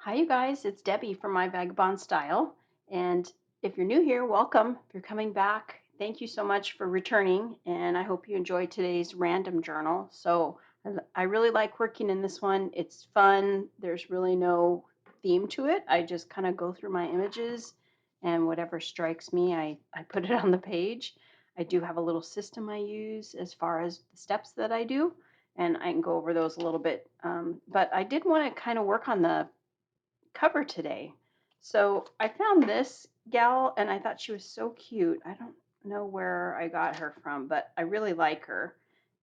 Hi, you guys. It's Debbie from My Vagabond Style. And if you're new here, welcome. If you're coming back, thank you so much for returning. And I hope you enjoyed today's random journal. I really like working in this one. It's fun. There's really no theme to it. I just kind of go through my images and whatever strikes me, I put it on the page. I do have a little system I use as far as the steps that I do, and I can go over those a little bit. But I did want to kind of work on the cover today. So I found this gal and I thought she was so cute. I don't know where I got her from, but I really like her.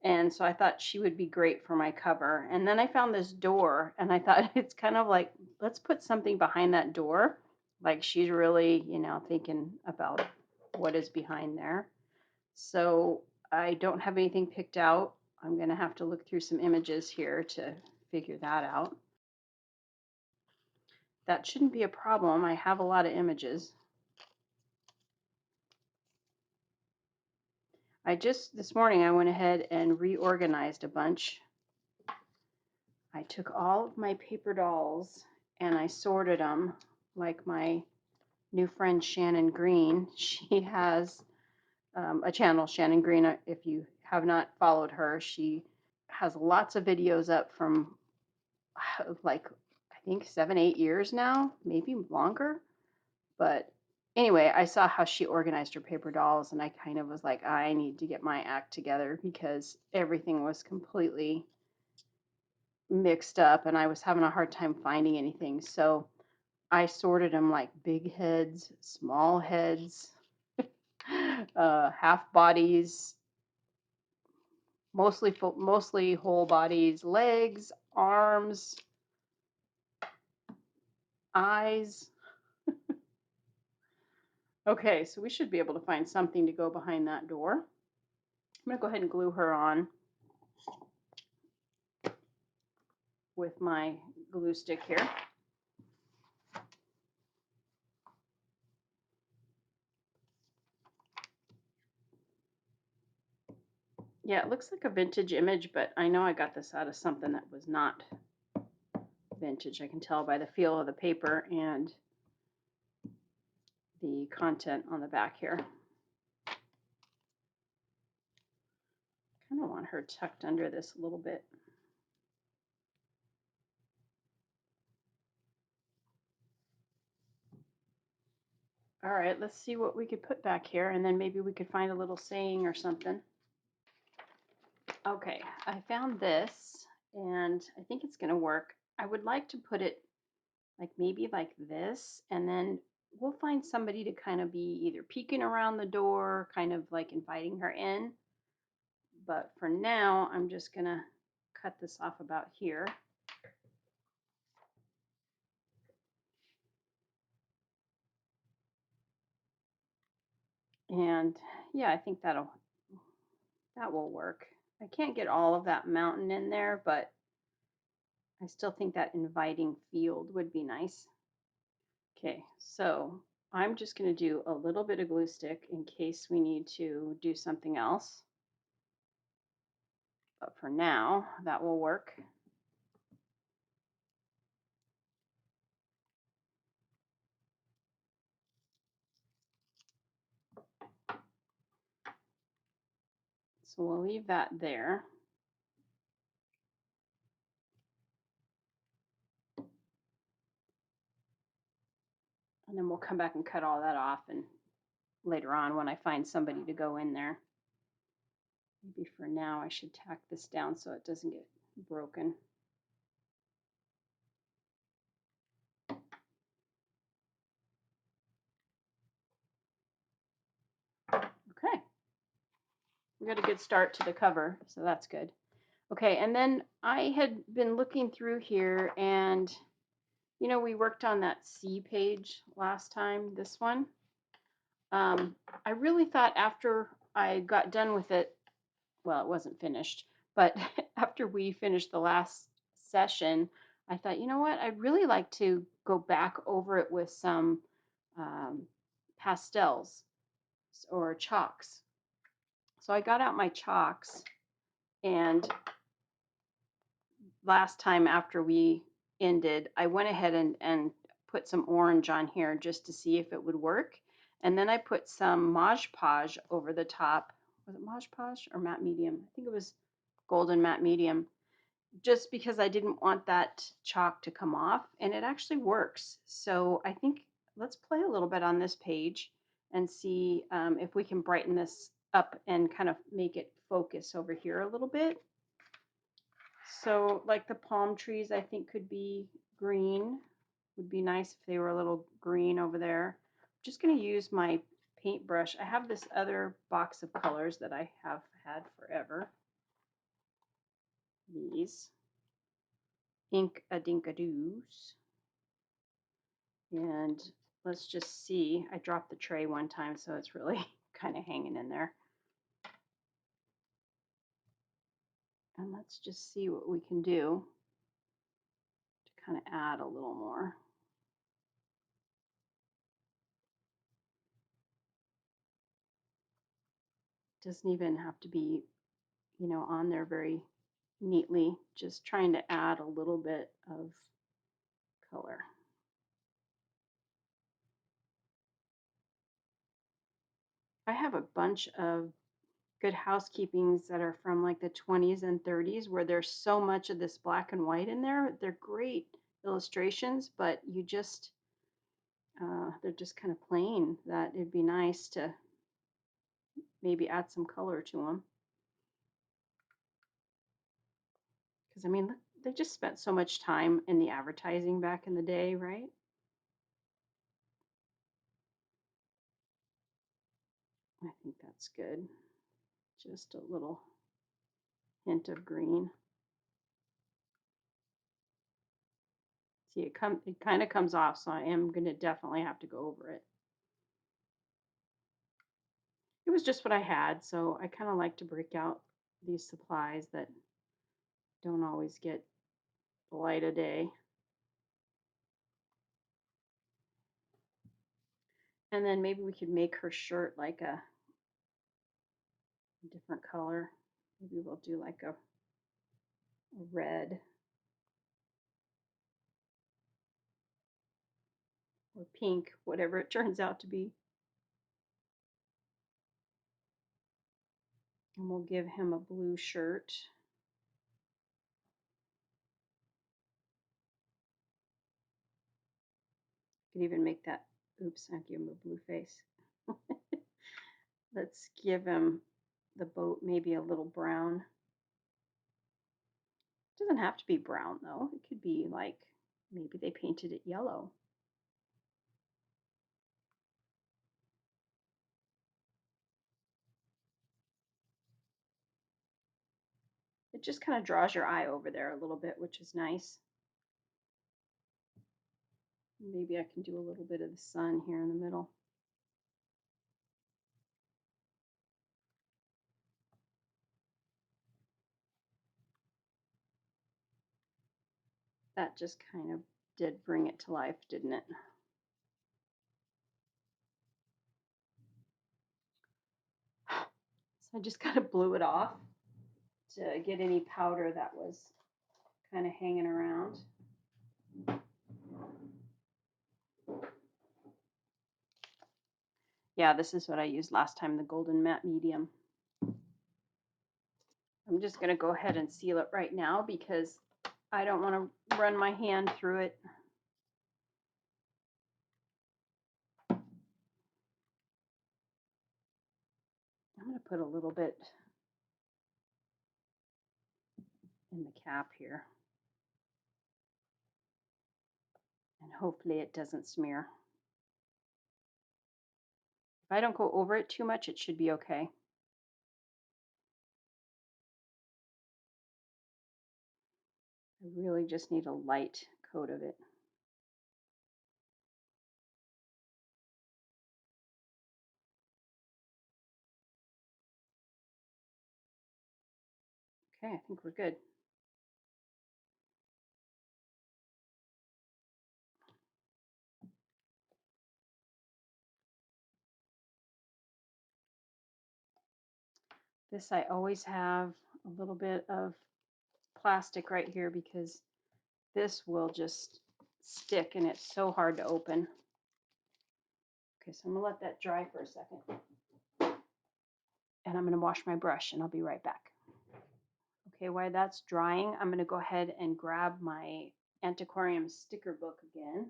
And so I thought she would be great for my cover. And then I found this door and I thought it's kind of like, let's put something behind that door. Like she's really, thinking about what is behind there. So I don't have anything picked out. I'm going to have to look through some images here to figure that out. That shouldn't be a problem. I have a lot of images. This morning, I went ahead and reorganized a bunch. I took all of my paper dolls and I sorted them like my new friend Shannon Green. She has a channel, Shannon Green. If you have not followed her, she has lots of videos up from like, I think 7, 8 years now, maybe longer. But anyway, I saw how she organized her paper dolls, and I kind of was like, I need to get my act together because everything was completely mixed up and I was having a hard time finding anything. So I sorted them like big heads, small heads, half bodies, mostly whole bodies, legs, arms, eyes. Okay, so we should be able to find something to go behind that door. I'm going to go ahead and glue her on with my glue stick here. Yeah, it looks like a vintage image, but I know I got this out of something that was not vintage. I can tell by the feel of the paper and the content on the back here. Kind of want her tucked under this a little bit. All right, let's see what we could put back here, and then maybe we could find a little saying or something. Okay, I found this, and I think it's going to work. I would like to put it like maybe like this, and then we'll find somebody to kind of be either peeking around the door, kind of like inviting her in. But for now, I'm just going to cut this off about here. And yeah, I think that will work. I can't get all of that mountain in there, but I still think that inviting field would be nice. Okay, so I'm just going to do a little bit of glue stick in case we need to do something else. But for now, that will work. So we'll leave that there. And then we'll come back and cut all that off, and later on when I find somebody to go in there. Maybe for now I should tack this down so it doesn't get broken. Okay, we got a good start to the cover, so that's good. Okay, and then I had been looking through here, and we worked on that C page last time, this one. I really thought after I got done with it, well, it wasn't finished, but after we finished the last session, I thought, you know what, I'd really like to go back over it with some um, pastels or chalks. So I got out my chalks, and last time after we ended, I went ahead and put some orange on here just to see if it would work. And then I put some Mod Podge over the top. Was it Mod Podge or matte medium? I think it was golden matte medium, just because I didn't want that chalk to come off, and it actually works. So I think let's play a little bit on this page and see if we can brighten this up and kind of make it focus over here a little bit. So like the palm trees, I think could be green. Would be nice if they were a little green over there. I'm just going to use my paintbrush. I have this other box of colors that I have had forever. These Ink-a-Dink-a-Doos. And let's just see. I dropped the tray one time, so it's really kind of hanging in there. And let's just see what we can do to kind of add a little more. Doesn't even have to be, on there very neatly. Just trying to add a little bit of color. I have a bunch of Good Housekeepings that are from like the 20s and 30s where there's so much of this black and white in there. They're great illustrations, but they're just kind of plain, that it'd be nice to maybe add some color to them. Because, I mean, they just spent so much time in the advertising back in the day, right? I think that's good. Just a little hint of green. See, it kind of comes off, so I am going to definitely have to go over it. It was just what I had, so I kind of like to break out these supplies that don't always get the light of day. And then maybe we could make her shirt like a different color. Maybe we'll do like a red or pink, whatever it turns out to be. And we'll give him a blue shirt. Could even make that, oops, I'll give him a blue face. Let's give him the boat maybe a little brown. It doesn't have to be brown though. It could be like, maybe they painted it yellow. It just kind of draws your eye over there a little bit, which is nice. Maybe I can do a little bit of the sun here in the middle. That just kind of did bring it to life, didn't it? So I just kind of blew it off to get any powder that was kind of hanging around. Yeah, this is what I used last time, the golden matte medium. I'm just going to go ahead and seal it right now because I don't want to run my hand through it. I'm going to put a little bit in the cap here. And hopefully it doesn't smear. If I don't go over it too much, it should be okay. I really just need a light coat of it. Okay, I think we're good. This I always have a little bit of plastic right here because this will just stick and it's so hard to open. Okay, so I'm gonna let that dry for a second. And I'm gonna wash my brush and I'll be right back. Okay, while that's drying, I'm gonna go ahead and grab my antiquarium sticker book again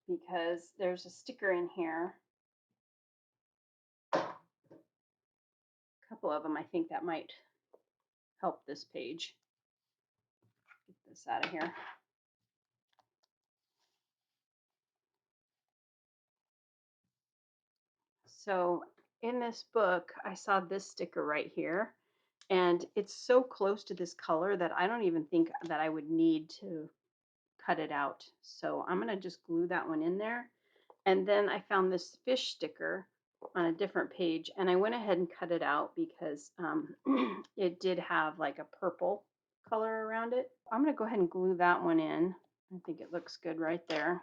because there's a sticker in here. A couple of them, I think that might help this page. Get this out of here. So in this book, I saw this sticker right here, and it's so close to this color that I don't even think that I would need to cut it out. So I'm gonna just glue that one in there. And then I found this fish sticker on a different page, and I went ahead and cut it out because it did have like a purple color around it. I'm gonna go ahead and glue that one in. I think it looks good right there.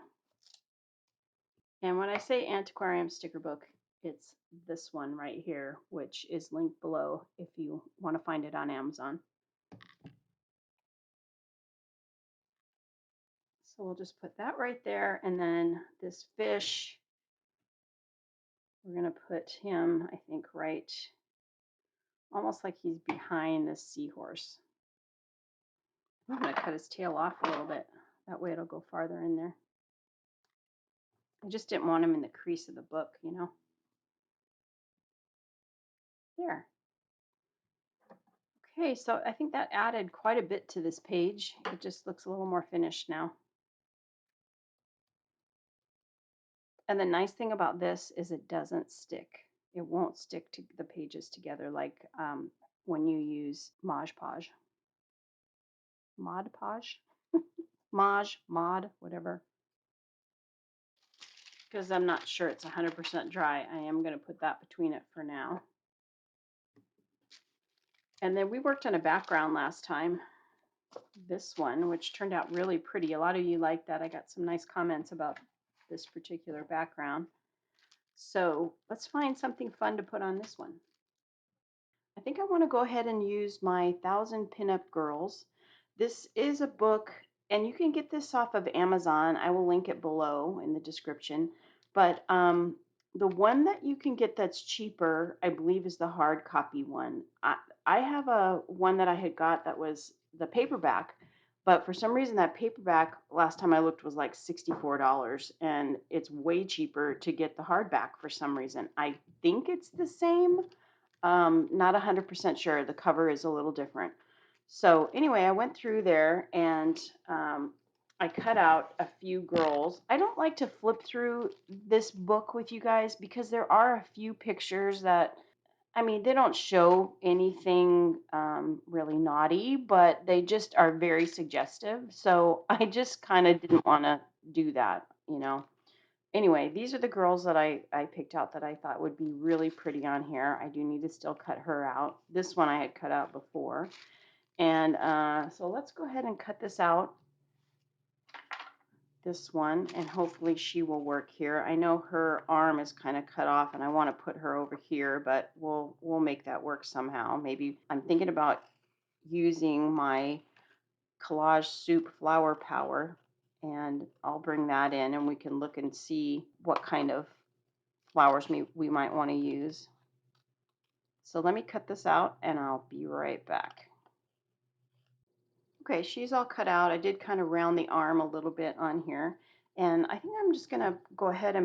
And when I say antiquarium sticker book, it's this one right here, which is linked below if you want to find it on Amazon. So we'll just put that right there. And then this fish, we're going to put him, I think, right, almost like he's behind this seahorse. I'm going to cut his tail off a little bit. That way it'll go farther in there. I just didn't want him in the crease of the book, you know. There. Okay, so I think that added quite a bit to this page. It just looks a little more finished now. And the nice thing about this is it doesn't stick. It won't stick to the pages together like when you use Mod Podge. Mod Podge? Mod, whatever. Because I'm not sure it's 100% dry. I am going to put that between it for now. And then we worked on a background last time. This one, which turned out really pretty. A lot of you liked that. I got some nice comments about this particular background. So let's find something fun to put on this one. I think I want to go ahead and use my 1,000 Pinup Girls. This is a book, and you can get this off of Amazon. I will link it below in the description. But the one that you can get that's cheaper, I believe, is the hard copy one. I have a one that I had got that was the paperback, but for some reason that paperback last time I looked was like $64, and it's way cheaper to get the hardback for some reason. I think it's the same. Not 100% sure. The cover is a little different. So anyway, I went through there and I cut out a few girls. I don't like to flip through this book with you guys because there are a few pictures that, I mean, they don't show anything really naughty, but they just are very suggestive. So I just kind of didn't want to do that, you know. Anyway, these are the girls that I picked out that I thought would be really pretty on here. I do need to still cut her out. This one I had cut out before. And so let's go ahead and cut this out, this one, and hopefully she will work here. I know her arm is kind of cut off and I want to put her over here, but we'll make that work somehow. Maybe I'm thinking about using my Collage Soup Flower Power, and I'll bring that in and we can look and see what kind of flowers we might want to use. So let me cut this out and I'll be right back. Okay, she's all cut out. I did kind of round the arm a little bit on here. And I think I'm just going to go ahead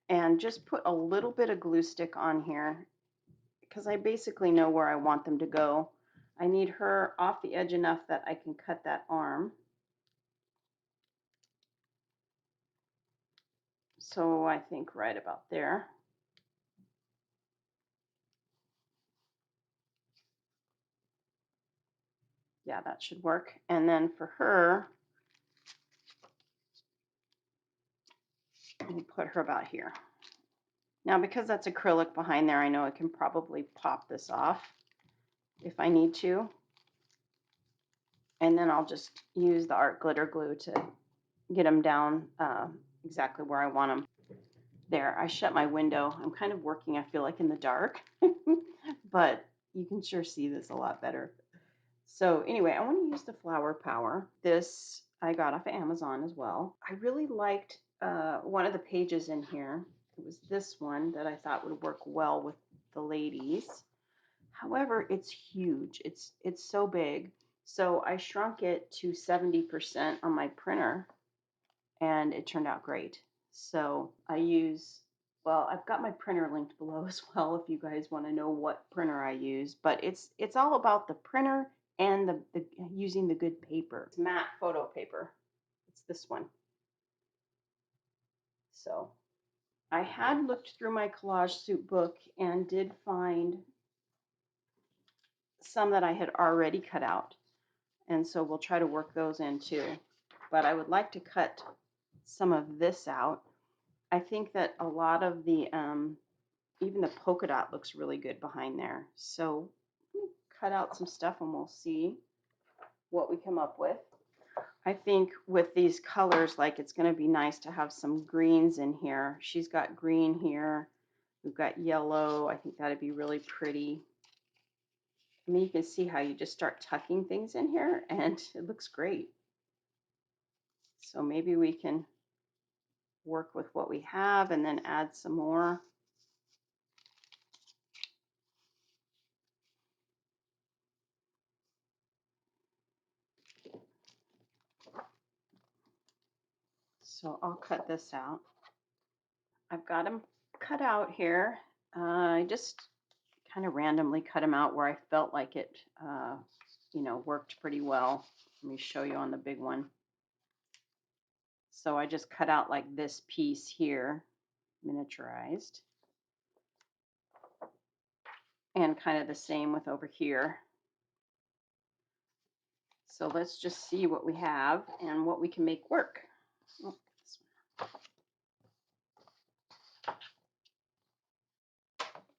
and just put a little bit of glue stick on here because I basically know where I want them to go. I need her off the edge enough that I can cut that arm. So I think right about there. Yeah, that should work. And then for her, we'll put her about here. Now, because that's acrylic behind there, I know I can probably pop this off if I need to. And then I'll just use the art glitter glue to get them down exactly where I want them. There, I shut my window. I'm kind of working, I feel like, in the dark, but you can sure see this a lot better. So anyway, I want to use the Flower Power. This I got off of Amazon as well. I really liked one of the pages in here. It was this one that I thought would work well with the ladies. However, it's huge. It's so big. So I shrunk it to 70% on my printer and it turned out great. So I use, well, I've got my printer linked below as well if you guys want to know what printer I use, but it's all about the printer and the using the good paper. It's matte photo paper. It's this one. So I had looked through my collage soup book and did find some that I had already cut out. And so we'll try to work those in too. But I would like to cut some of this out. I think that a lot of the, even the polka dot looks really good behind there. So cut out some stuff and we'll see what we come up with. I think with these colors, like it's going to be nice to have some greens in here. She's got green here. We've got yellow. I think that'd be really pretty. I mean, you can see how you just start tucking things in here and it looks great. So maybe we can work with what we have and then add some more. So I'll cut this out. I've got them cut out here. I just kind of randomly cut them out where I felt like it, worked pretty well. Let me show you on the big one. So I just cut out like this piece here, miniaturized. And kind of the same with over here. So let's just see what we have and what we can make work. Oh,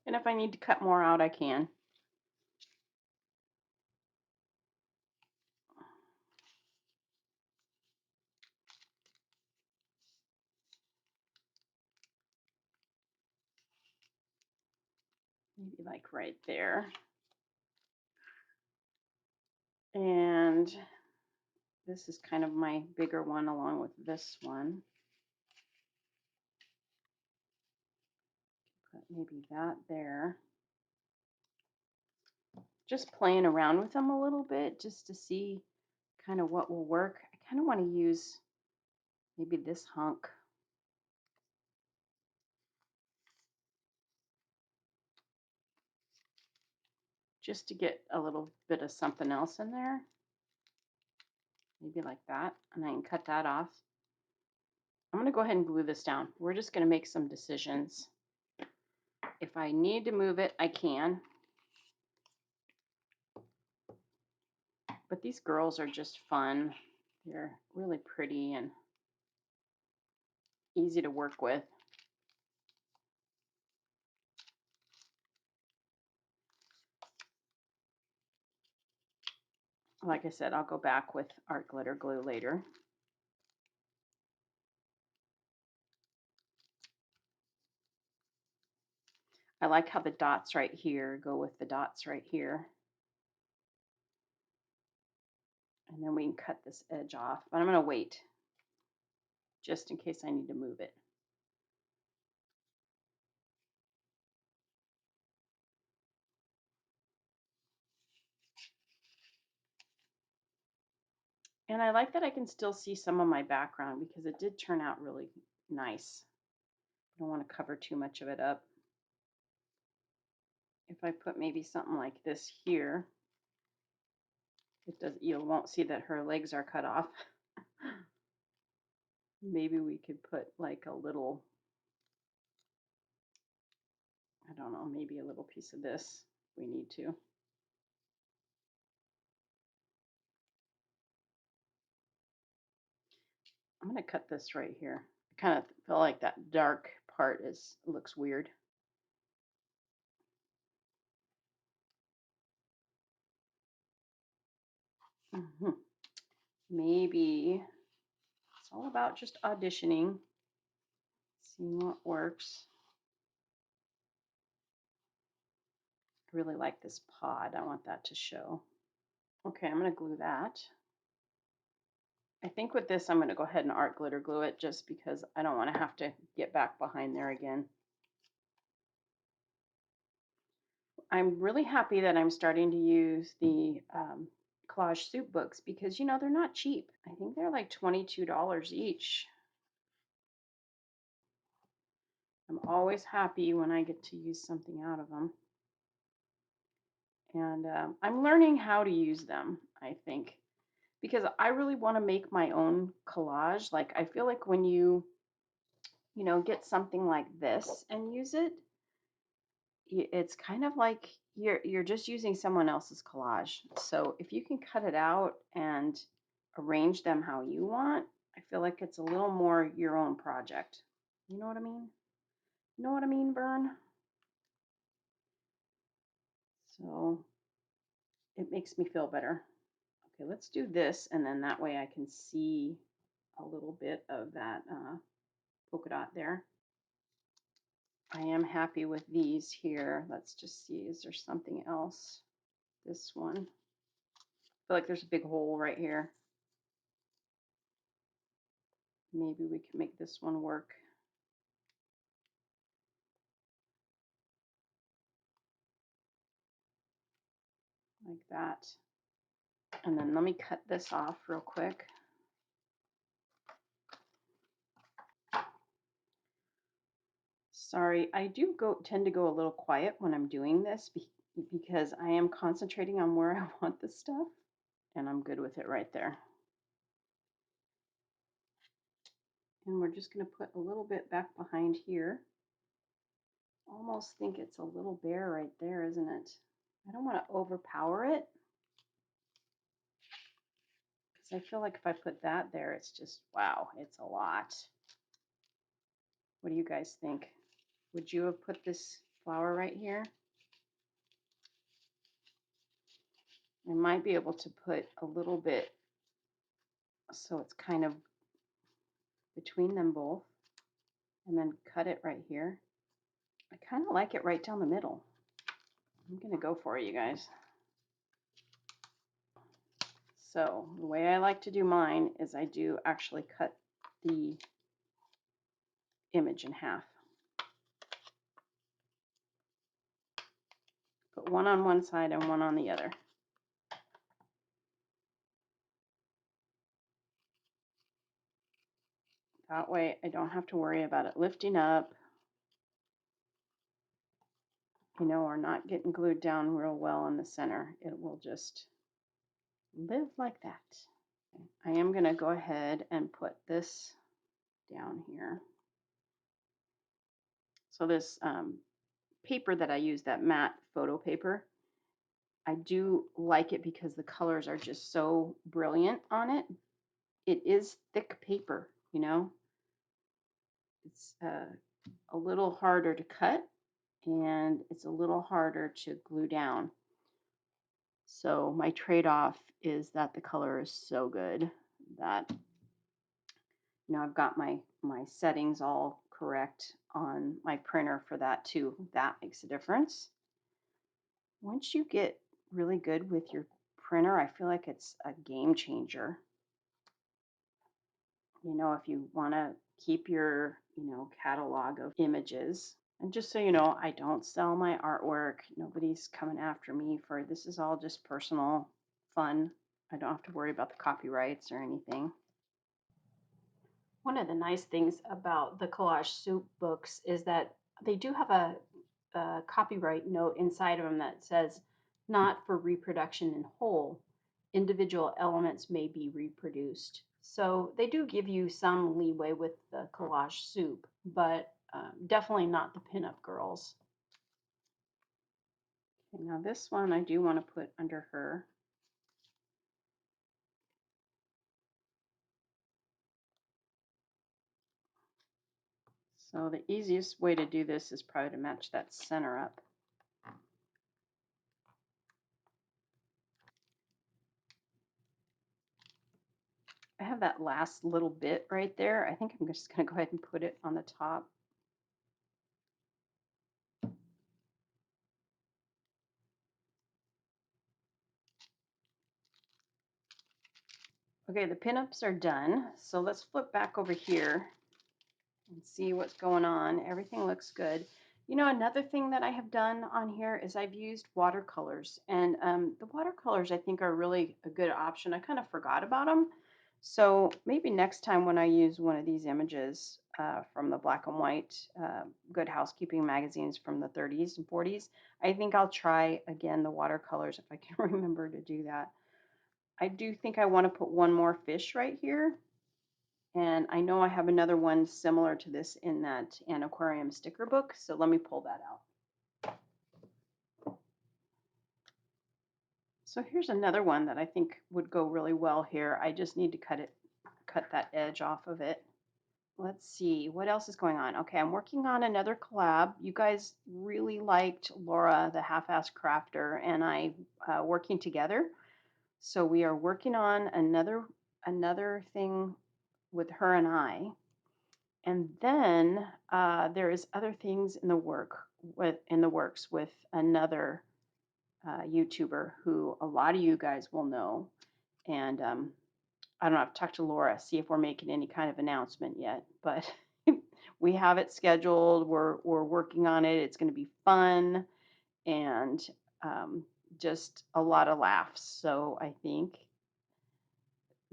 and if I need to cut more out, I can. Maybe like right there. And this is kind of my bigger one along with this one. Put maybe that there. Just playing around with them a little bit just to see kind of what will work. I kind of want to use maybe this hunk. Just to get a little bit of something else in there. Maybe like that. And I can cut that off. I'm going to go ahead and glue this down. We're just going to make some decisions. If I need to move it, I can. But these girls are just fun. They're really pretty and easy to work with. Like I said, I'll go back with art glitter glue later. I like how the dots right here go with the dots right here. And then we can cut this edge off. But I'm going to wait just in case I need to move it. And I like that I can still see some of my background because it did turn out really nice. I don't want to cover too much of it up. If I put maybe something like this here, it does, you won't see that her legs are cut off. Maybe we could put like a little, I don't know, maybe a little piece of this if we need to. I'm going to cut this right here. I kind of feel like that dark part looks weird. Maybe it's all about just auditioning, seeing what works. I really like this pod. I want that to show. Okay, I'm going to glue that. I think with this, I'm going to go ahead and art glitter glue it just because I don't want to have to get back behind there again. I'm really happy that I'm starting to use the collage soup books because, you know, they're not cheap. I think they're like $22 each. I'm always happy when I get to use something out of them. And I'm learning how to use them, I think, because I really want to make my own collage. Like, I feel like when you know, get something like this and use it, it's kind of like you're just using someone else's collage. So if you can cut it out and arrange them how you want, I feel like it's a little more your own project. You know what I mean? You know what I mean, Bern? So it makes me feel better. Okay, let's do this, and then that way I can see a little bit of that polka dot there. I am happy with these here. Let's just see, is there something else? This one. I feel like there's a big hole right here. Maybe we can make this one work. Like that. And then let me cut this off real quick. Sorry, I do tend to go a little quiet when I'm doing this because I am concentrating on where I want the stuff, and I'm good with it right there. And we're just going to put a little bit back behind here. Almost think it's a little bare right there, isn't it? I don't want to overpower it because I feel like if I put that there, it's just, wow, it's a lot. What do you guys think? Would you have put this flower right here? I might be able to put a little bit so it's kind of between them both and then cut it right here. I kind of like it right down the middle. I'm going to go for it, you guys. So the way I like to do mine is I do actually cut the image in half. Put one on one side and one on the other. That way I don't have to worry about it lifting up, you know, or not getting glued down real well in the center. It will just live like that. I am going to go ahead and put this down here. So this paper that I use, that matte photo paper, I do like it because the colors are just so brilliant on it. It is thick paper, you know. It's a little harder to cut and it's a little harder to glue down. So my trade-off is that the color is so good that, you know, I've got my settings all correct on my printer for that too. That makes a difference. Once you get really good with your printer, I feel like it's a game changer. You know, if you want to keep your, you know, catalog of images. And just so you know, I don't sell my artwork. Nobody's coming after me for this. Is all just personal fun. I don't have to worry about the copyrights or anything. One of the nice things about the Collage Soup books is that they do have a copyright note inside of them that says, not for reproduction in whole. Individual elements may be reproduced. So they do give you some leeway with the Collage Soup, but definitely not the Pinup Girls. Okay, now this one I do want to put under her. So the easiest way to do this is probably to match that center up. I have that last little bit right there. I think I'm just going to go ahead and put it on the top. Okay, the pinups are done. So let's flip back over here and see what's going on. Everything looks good. You know, another thing that I have done on here is I've used watercolors, and the watercolors I think are really a good option. I kind of forgot about them. So maybe next time when I use one of these images from the black and white Good Housekeeping magazines from the 30s and 40s, I think I'll try again the watercolors if I can remember to do that. I do think I want to put one more fish right here. And I know I have another one similar to this in that An Aquarium sticker book. So let me pull that out. So here's another one that I think would go really well here. I just need to cut that edge off of it. Let's see what else is going on. Okay, I'm working on another collab. You guys really liked Laura, the half-ass crafter, and I working together. So we are working on another thing with her and I. And then there is other things in the works with another YouTuber who a lot of you guys will know. And I don't know. I've talked to Laura, see if we're making any kind of announcement yet, but we have it scheduled. We're working on it. It's going to be fun and um, just a lot of laughs. So I think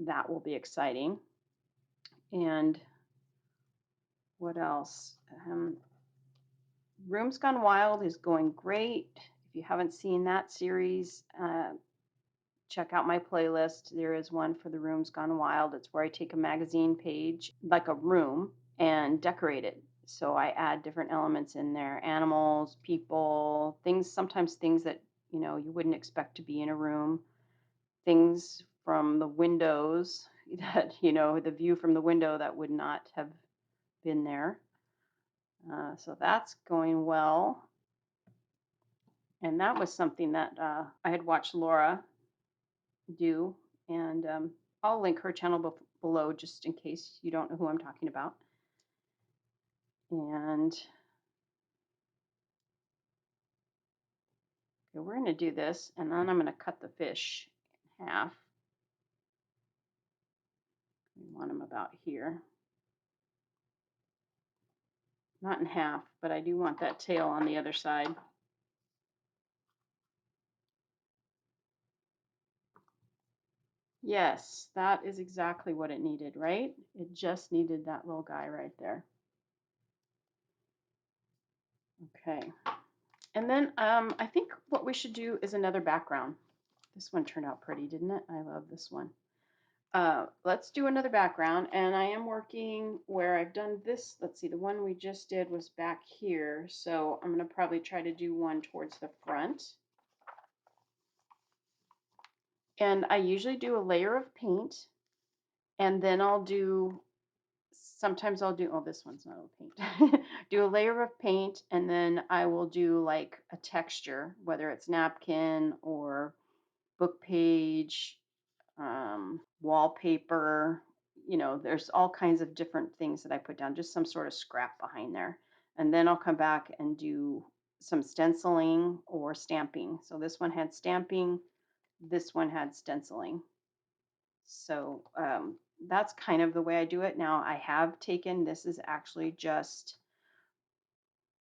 that will be exciting. And what else? Rooms Gone Wild is going great. If you haven't seen that series, check out my playlist. There is one for the Rooms Gone Wild. It's where I take a magazine page, like a room, and decorate it. So I add different elements in there, animals, people, things, sometimes things that, you wouldn't expect to be in a room, things from the windows that, the view from the window that would not have been there. So that's going well. And that was something that I had watched Laura do. And I'll link her channel below just in case you don't know who I'm talking about. And okay, we're going to do this. And then I'm going to cut the fish in half. We want them about here. Not in half, but I do want that tail on the other side. Yes, that is exactly what it needed, right? It just needed that little guy right there. Okay. And then I think what we should do is another background. This one turned out pretty, didn't it? I love this one. Let's do another background. And I am working where I've done this. Let's see, the one we just did was back here. So I'm going to probably try to do one towards the front. And I usually do a layer of paint. And then sometimes I'll do, oh, this one's not a paint. Do a layer of paint, and then I will do like a texture, whether it's napkin or book page, wallpaper. There's all kinds of different things that I put down, just some sort of scrap behind there. And then I'll come back and do some stenciling or stamping. So this one had stamping, this one had stenciling. So that's kind of the way I do it. Now I have taken, this is actually just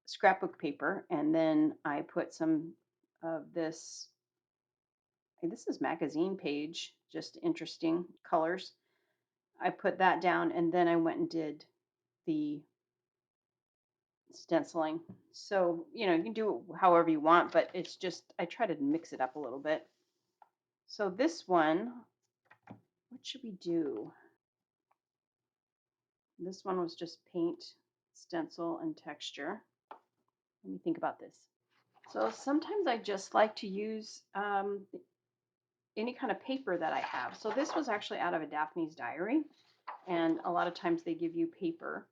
scrapbook paper, and then I put some of this is magazine page, just interesting colors. I put that down, and then I went and did the stenciling. So, you can do it however you want, but it's just, I try to mix it up a little bit. So this one, what should we do? This one was just paint, stencil, and texture. Let me think about this. So sometimes I just like to use any kind of paper that I have. So this was actually out of a Daphne's diary, and a lot of times they give you paper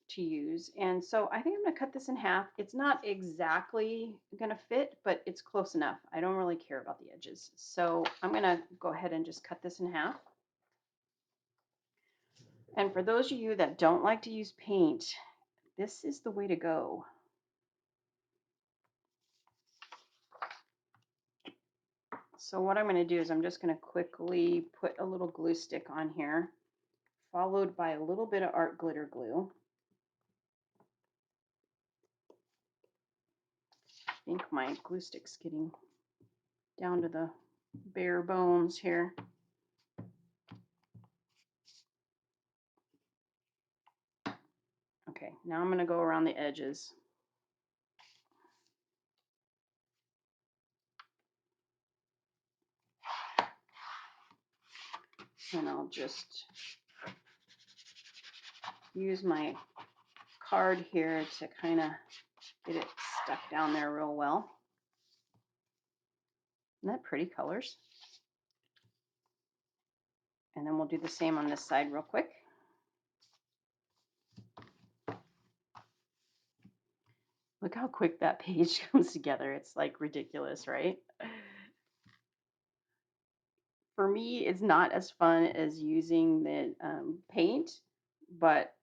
to use. And so I think I'm going to cut this in half. It's not exactly going to fit, but it's close enough. I don't really care about the edges. So I'm going to go ahead and just cut this in half. And for those of you that don't like to use paint, this is the way to go. So what I'm going to do is I'm just going to quickly put a little glue stick on here, followed by a little bit of art glitter glue. I think my glue stick's getting down to the bare bones here. Okay, now I'm going to go around the edges. And I'll just use my card here to kind of get it stuck down there real well. Isn't that pretty colors? And then we'll do the same on this side real quick. Look how quick that page comes together. It's like ridiculous, right? For me, it's not as fun as using the paint, but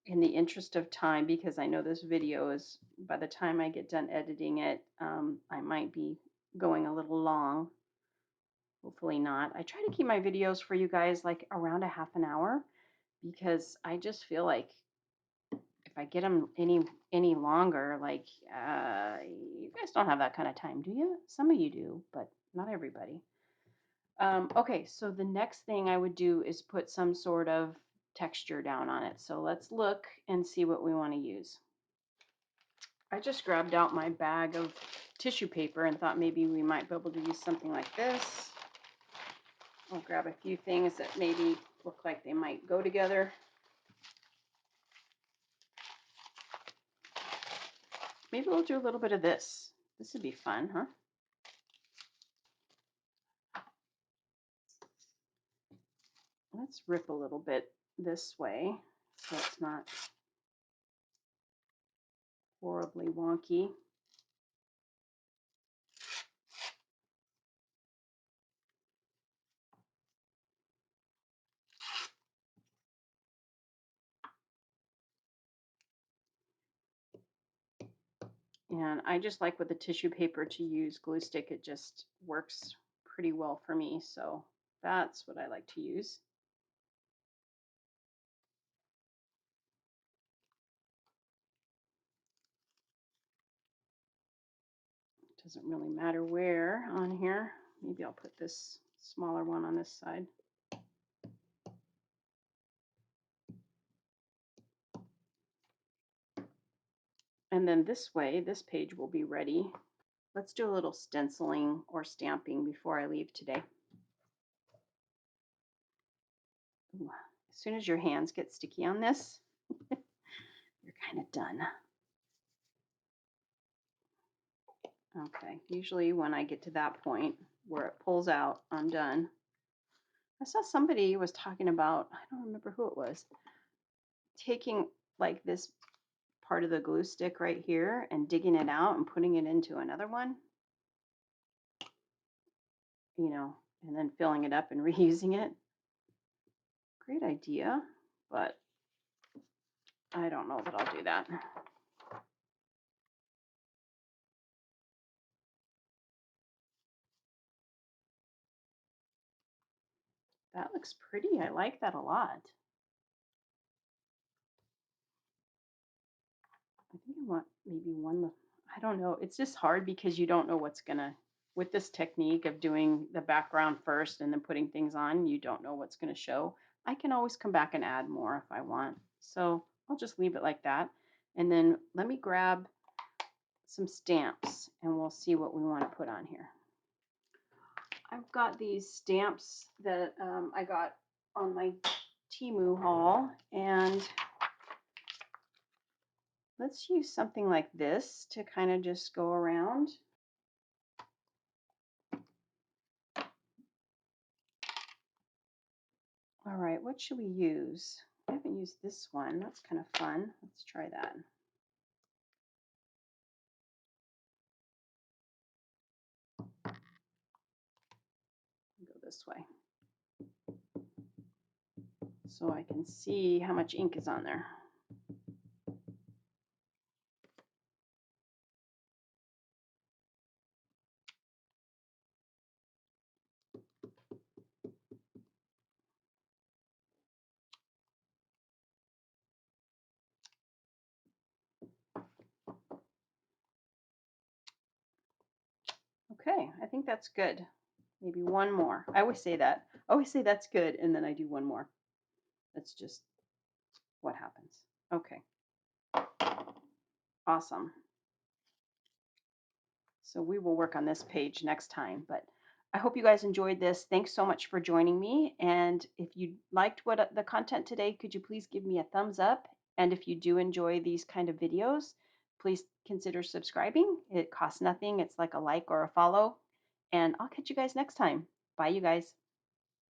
in the interest of time, because I know this video is, by the time I get done editing it, I might be going a little long. Hopefully not. I try to keep my videos for you guys like around a half an hour, because I just feel like if I get them any longer, like you guys don't have that kind of time, do you? Some of you do, but not everybody. Okay, so the next thing I would do is put some sort of texture down on it. So let's look and see what we want to use. I just grabbed out my bag of tissue paper and thought maybe we might be able to use something like this. I'll grab a few things that maybe look like they might go together. Maybe we'll do a little bit of this. This would be fun, huh? Let's rip a little bit this way so it's not horribly wonky. And I just like with the tissue paper to use glue stick. It just works pretty well for me. So that's what I like to use. It doesn't really matter where on here. Maybe I'll put this smaller one on this side. And then this way, this page will be ready. Let's do a little stenciling or stamping before I leave today. Ooh, as soon as your hands get sticky on this, you're kind of done. Okay, usually when I get to that point where it pulls out, I'm done. I saw somebody was talking about, I don't remember who it was, taking like this part of the glue stick right here and digging it out and putting it into another one, you know, and then filling it up and reusing it. Great idea, but I don't know that I'll do that. That looks pretty. I like that a lot. I think I want maybe one, I don't know. It's just hard because you don't know what's gonna, with this technique of doing the background first and then putting things on, you don't know what's gonna show. I can always come back and add more if I want. So I'll just leave it like that. And then let me grab some stamps and we'll see what we want to put on here. I've got these stamps that I got on my Temu haul, and let's use something like this to kind of just go around. All right, what should we use? I haven't used this one. That's kind of fun. Let's try that. Go this way so I can see how much ink is on there. Okay, I think that's good. Maybe one more. I always say that. I always say that's good, and then I do one more. That's just what happens. Okay, awesome. So we will work on this page next time, but I hope you guys enjoyed this. Thanks so much for joining me. And if you liked what the content today, could you please give me a thumbs up? And if you do enjoy these kind of videos, please consider subscribing. It costs nothing. It's like a like or a follow. And I'll catch you guys next time. Bye, you guys.